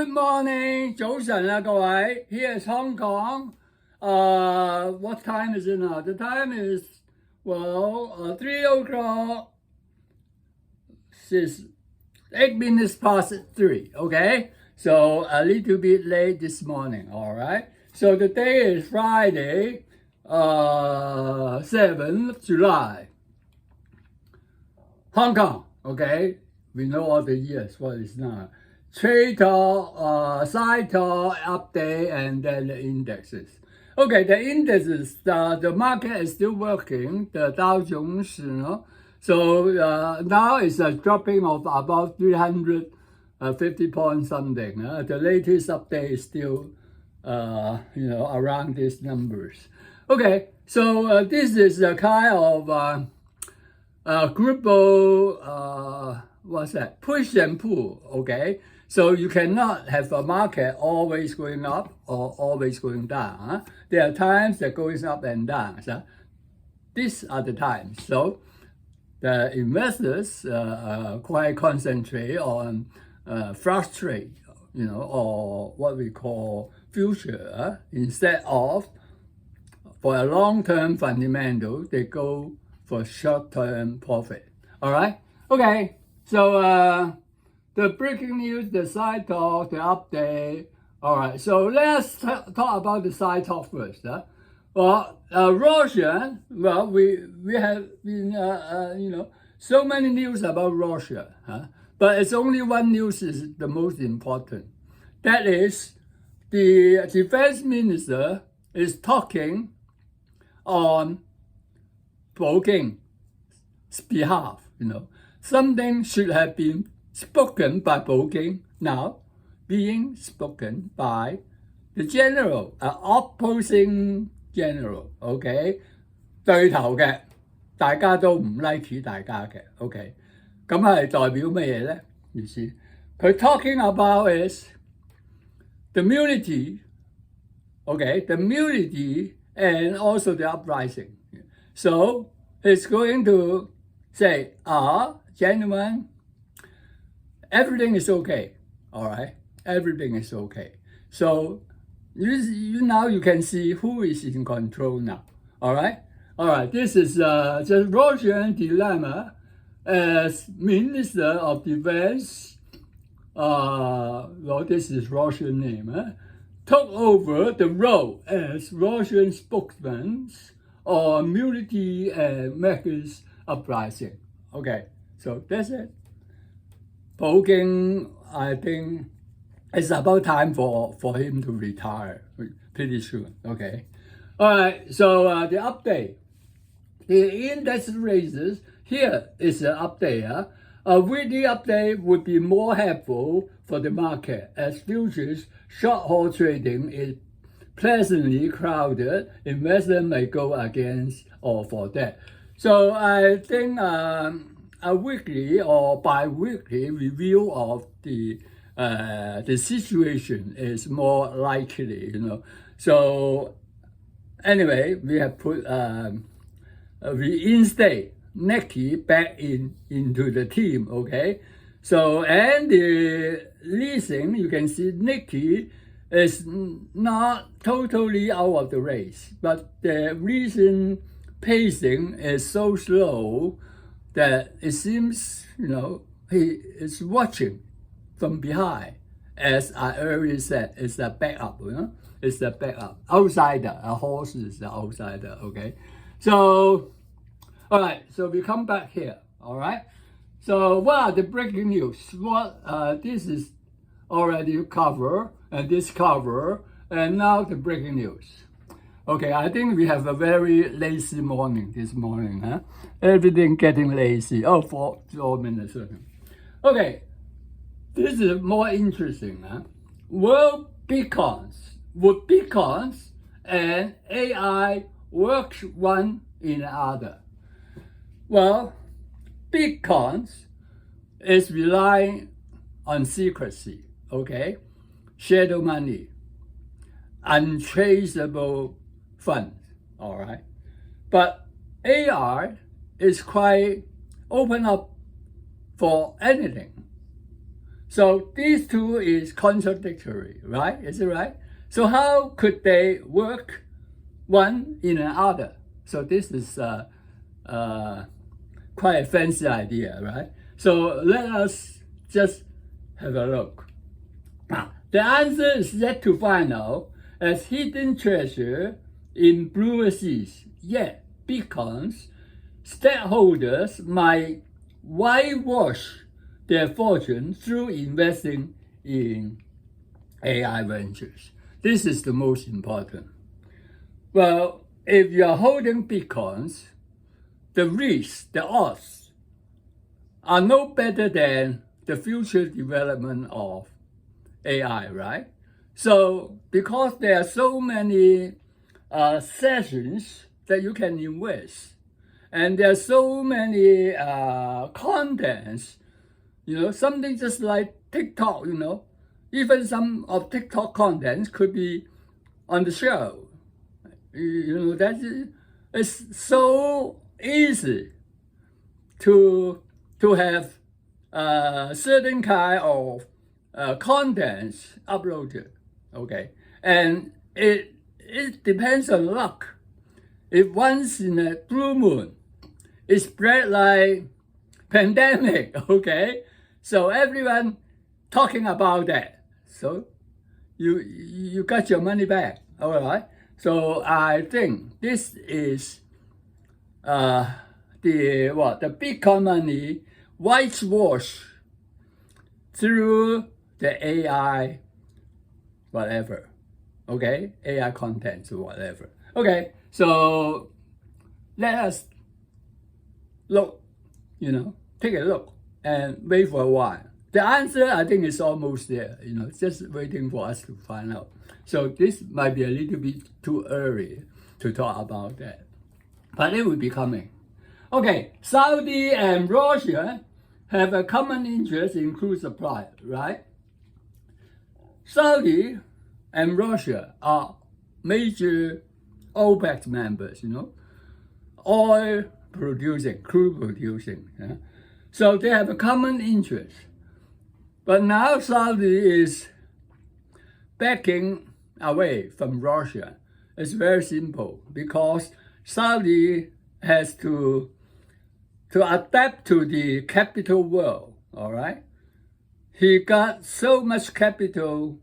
Good morning， 早晨啊，各位。Here is Hong Kong. What time is it now? The time is 3 o'clock. 8 minutes past 3. Okay, so a little bit late this morning. All right. So the day is Friday, 7th July. Hong Kong. Okay, we know all the years. What is now? Trade talk, side talk, update, and then the indexes. Okay, the indexes, the market is still working. The Dow Jones, so now it's a dropping of about 350 points something. The latest update is still, around these numbers. Okay, so this is a kind of group what's that? Push and pull. Okay. So you cannot have a market always going up or always going down. There are times that goes up and down. So these are the times. So the investors quite concentrate on frustrate, or what we call future, instead of for a long-term fundamental, they go for short-term profit. All right. Okay. So the breaking news, the side talk, the update. All right, so let's talk about the side talk first. Russia. Well, we have been so many news about Russia, but it's only one news is the most important. That is, the defense minister is talking on Putin's behalf. Something should have been spoken by Putin, now being spoken by the general, opposing general, OK? 對頭嘅，大家都唔 like 大家嘅 ，OK？ 咁係代表乜嘢咧？意思佢 talking about is the immunity, OK? The immunity and also the uprising. So he's going to say, gentlemen, everything is okay, all right? Everything is okay. So now you can see who is in control now, all right? All right, this is the Russian dilemma as Minister of Defense, this is Russian name, took over the role as Russian spokesman on immunity and measures uprising. Okay, so that's it. Putin, I think it's about time for him to retire pretty soon. Okay. All right. So the update. The index raises. Here is the update. A weekly update would be more helpful for the market as futures short-haul trading is pleasantly crowded. Investors may go against or for that. So I think a weekly or bi-weekly review of the situation is more likely, So anyway, we have put reinstate Nicky back into the team, okay? So and the leasing, you can see Nicky is not totally out of the race, but the recent pacing is so slow that it seems, he is watching from behind. As I already said, it's a backup, It's a backup. Outsider, a horse is the outsider, okay? So, all right, so we come back here, all right? So what are the breaking news? This is already covered, and this cover, and now the breaking news. Okay, I think we have a very lazy morning this morning, Everything getting lazy. 4 minutes. Okay, this is more interesting, Would Bitcoins and AI work one in another? Well, Bitcoins is relying on secrecy, okay? Shadow money, untraceable funds, all right? But AI is quite open up for anything. So these two is contradictory, right? Is it right? So how could they work one in another? So this is quite a fancy idea, right? So let us just have a look. The answer is yet to find out, as hidden treasure in bluer seas. Yet Bitcoin's stakeholders might whitewash their fortune through investing in AI ventures. This is the most important. Well, if you are holding Bitcoins, the risks, the odds are no better than the future development of AI, right? So because there are so many sessions that you can invest, and there are so many contents, something just like TikTok, even some of TikTok contents could be on the show. That is so easy to have certain kind of contents uploaded, okay? And it depends on luck. If once in a blue moon, it spread like pandemic, okay? So everyone talking about that. So you got your money back, all right? So I think this is the Bitcoin money whitewash through the AI whatever, okay? AI contents or whatever. Okay, so let us look, take a look and wait for a while. The answer, I think, is almost there, just waiting for us to find out. So this might be a little bit too early to talk about that, but it will be coming. Okay, Saudi and Russia have a common interest in crude supply, right? Saudi and Russia are major OPEC members, oil producing, crude producing. Yeah? So they have a common interest. But now Saudi is backing away from Russia. It's very simple, because Saudi has to adapt to the capital world, all right? He got so much capital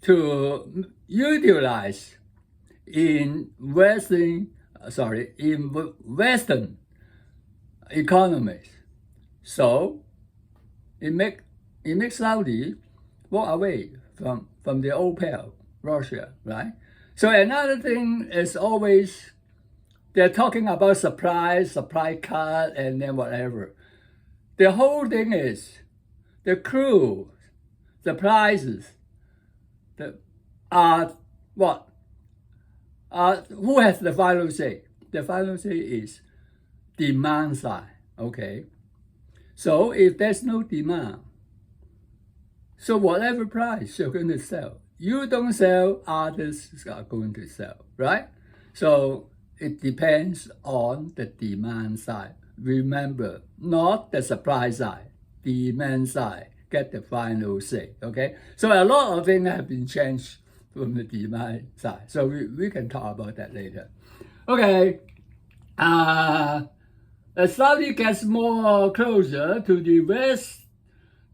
to utilize in Western economies. So it makes Saudi walk away from the OPEC, Russia, right? So another thing is always they're talking about supply cut, and then whatever. The whole thing is the crude, the prices, who has the final say? The final say is demand side, okay? So if there's no demand, so whatever price you're going to sell, you don't sell, others are going to sell, right? So it depends on the demand side. Remember, not the supply side, demand side get the final say, okay? So a lot of things have been changed from the demand side. So we can talk about that later. Okay, as Saudi gets more closer to the West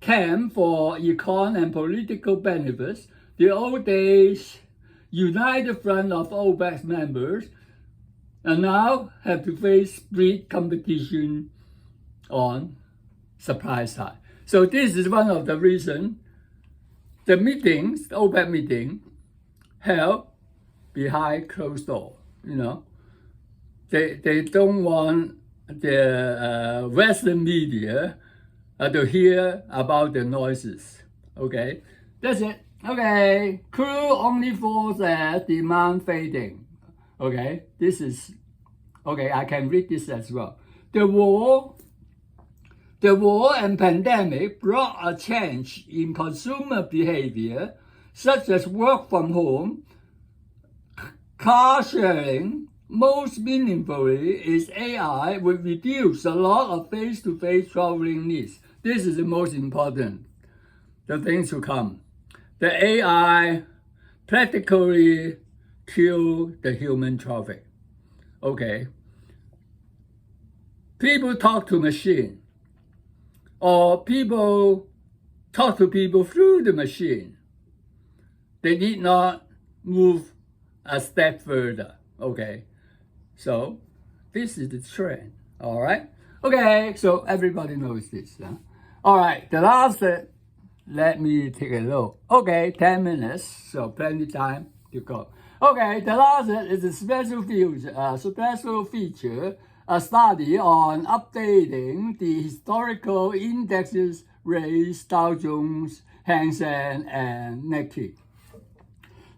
camp for econ and political benefits, the old days united front of OPEC members and now have to face split competition on supply side. So this is one of the reasons the meetings, the OPEC meeting, held behind closed door. They don't want the Western media to hear about the noises. Okay, that's it. Okay, crude only falls as demand fading. Okay, this is okay. I can read this as well. The war and pandemic brought a change in consumer behavior, such as work from home, car sharing. Most meaningfully is AI will reduce a lot of face-to-face traveling needs. This is the most important. the things to come. The AI practically kill the human traffic. Okay. People talk to machine, or people talk to people through the machine. They did not move a step further. Okay. So this is the trend. All right. Okay. So everybody knows this. Huh? All right. The last, let me take a look. Okay. 10 minutes. So plenty time to go. Okay. The last is a special feature, a study on updating the historical indexes raised Dow Jones, Hang Seng, and Nikkei.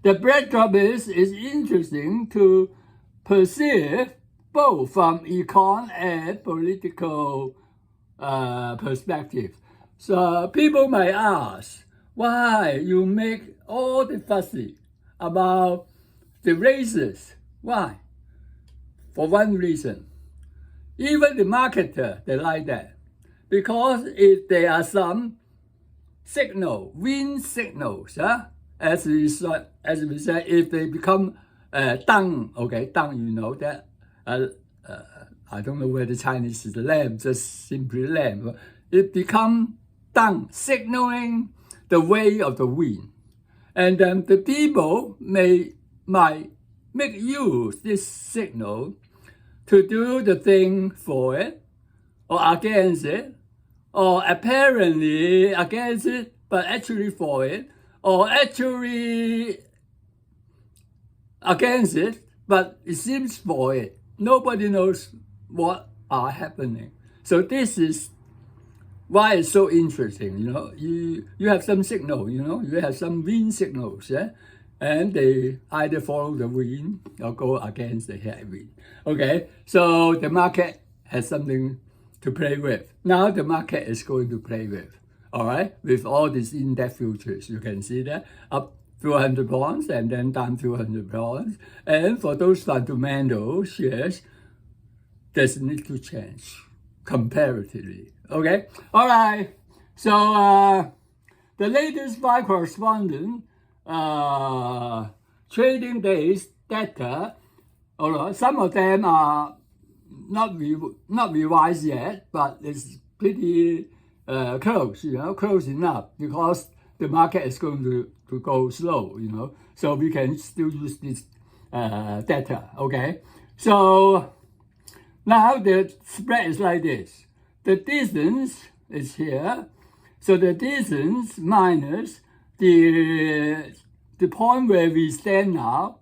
The backdrop is interesting to perceive both from econ and political perspective. So people might ask, why you make all the fussy about the races? Why? For one reason. Even the marketer, they like that. Because if there are some wind signals, as we said, if they become dang, okay, dang, you know that, I don't know where the Chinese is lamb, just simply lamb. It become dang, signaling the way of the wind. And then the people might make use this signal to do the thing for it, or against it, or apparently against it, but actually for it, or actually against it, but it seems for it. Nobody knows what are happening. So this is why it's so interesting. You know, you have some signal. You know, you have some wind signals, yeah, and they either follow the wind or go against the headwind. Okay, so the market has something to play with. Now the market is going to play with. All right, with all these index futures, you can see that up 200 points and then down 200 points. And for those fundamental shares, there's need to change comparatively. Okay, all right. So the latest 5 correspondent trading days data, although some of them are not revised yet, but it's pretty close, you know, close enough, because the market is going to go slow, you know, so we can still use this data. Okay, so now the spread is like this. The distance is here, so the distance minus the point where we stand now,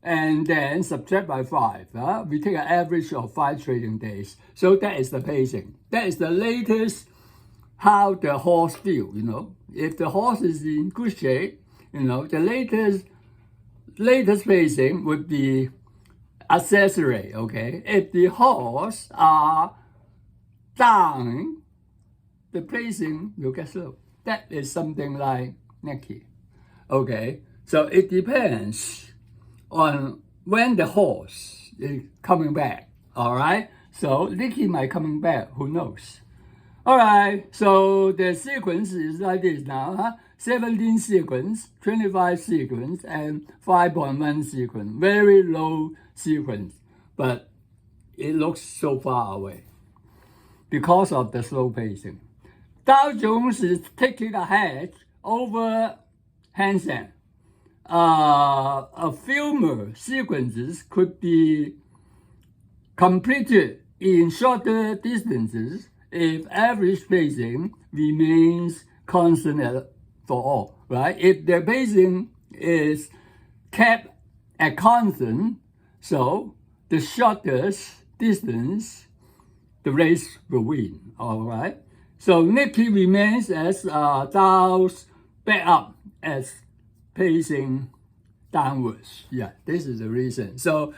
and then subtract by 5. We take an average of 5 trading days. So that is the pacing. That is the latest how the horse feel, you know. If the horse is in good shape, you know, the latest pacing would be accessory, okay? If the horse are down, the pacing will get slow. That is something like Nikkei, okay? So it depends on when the horse is coming back, all right? So Nikkei might coming back, who knows? All right, so the sequence is like this now, 17 sequence, 25 sequence, and 5.1 sequence. Very low sequence, but it looks so far away because of the slow pacing. Dow Jones is taking a hedge over Hang Seng. A few more sequences could be completed in shorter distances if average pacing remains constant for all, right? If the pacing is kept at constant, so the shortest distance, the race will win, all right? So Nikkei remains as Dow's back up as pacing downwards. Yeah, this is the reason. So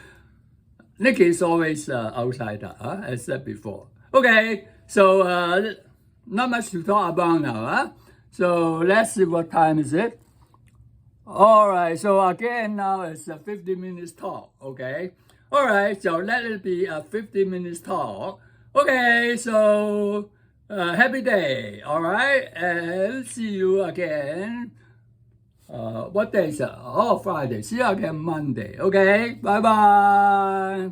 Nikkei is always outsider, as said before. Okay, so not much to talk about now. So let's see what time is it. All right, so again now it's a 50 minutes talk, okay? All right, so let it be a 50 minutes talk. Okay, so happy day, all right? And see you again. What day is it? Oh, Friday. See you again Monday. Okay, bye bye.